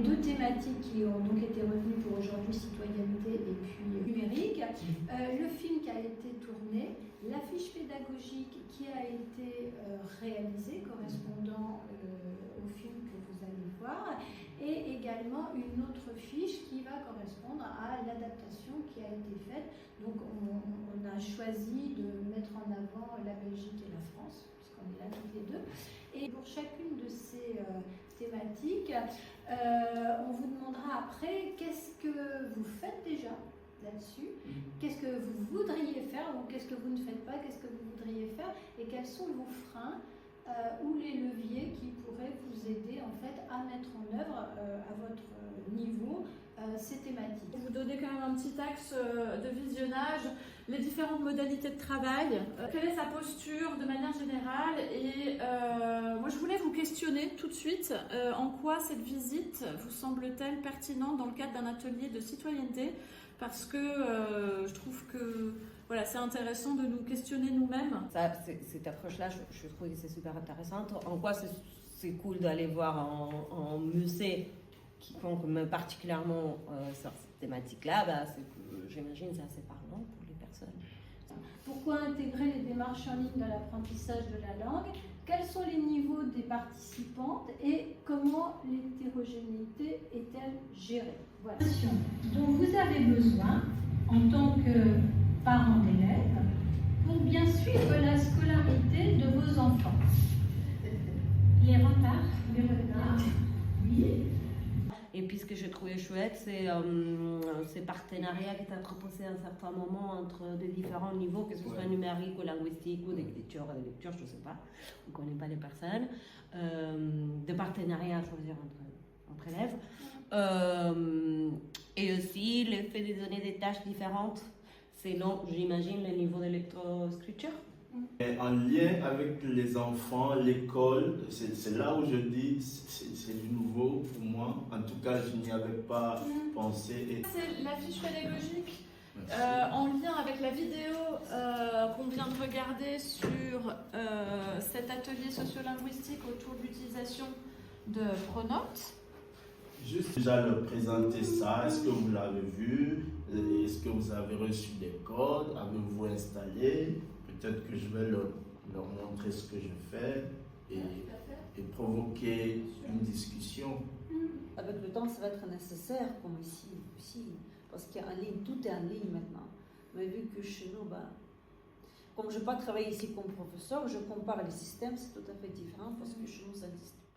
deux thématiques qui ont donc été retenues pour aujourd'hui, citoyenneté et puis numérique. Le film qui a été tourné, l'affiche pédagogique qui a été réalisée correspondant au film que vous allez voir, et également une autre fiche qui va correspondre à l'adaptation qui a été faite. Donc on a choisi de mettre en avant la Belgique et la France, puisqu'on est là toutes les deux. Et pour chacune de ces thématiques, on vous demandera après qu'est-ce que vous faites déjà là-dessus, qu'est-ce que vous voudriez faire, ou qu'est-ce que vous ne faites pas, qu'est-ce que vous voudriez faire, et quels sont vos freins ou les leviers qui pourraient vous aider en fait à mettre en œuvre à votre niveau ces thématiques. Vous donnez quand même un petit axe de visionnage, les différentes modalités de travail, quelle est sa posture de manière générale, et moi je voulais vous questionner tout de suite en quoi cette visite vous semble-t-elle pertinente dans le cadre d'un atelier de citoyenneté, parce que je trouve que voilà, c'est intéressant de nous questionner nous-mêmes. Cette approche-là, je trouve que c'est super intéressante. En quoi c'est cool d'aller voir en musée qui compte particulièrement sur cette thématique-là, c'est que j'imagine c'est assez parlant pour les personnes. Pourquoi intégrer les démarches en ligne dans l'apprentissage de la langue? Quels sont les niveaux des participantes et comment l'hétérogénéité est-elle gérée? Voilà. Dont vous avez besoin en tant que parents d'élèves pour bien suivre la scolarité de vos enfants. Les retards, oui. Et puis ce que j'ai trouvé chouette, c'est ces partenariats qui étaient proposés à un certain moment entre des différents niveaux, que ce soit numérique ou linguistique ou d'écriture, je ne sais pas, on ne connaît pas les personnes, de partenariats à choisir entre élèves. Et aussi le fait de donner des tâches différentes selon, j'imagine, le niveau de lectoescriture. En lien avec les enfants, l'école, c'est là où je dis c'est du nouveau pour moi. En tout cas, je n'y avais pas pensé. C'est la fiche pédagogique en lien avec la vidéo qu'on vient de regarder sur cet atelier sociolinguistique autour de l'utilisation de pronotes. Juste déjà leur présenter ça, est-ce que vous l'avez vu? Est-ce que vous avez reçu des codes? Avez-vous installé? Peut-être que je vais leur montrer ce que je fais et provoquer une discussion. Avec le temps, ça va être nécessaire, comme ici aussi, parce qu'en ligne, tout est en ligne maintenant. Mais vu que chez nous, comme je n'ai pas travaillé ici comme professeur, je compare les systèmes, c'est tout à fait différent parce que chez nous, ça n'existe pas.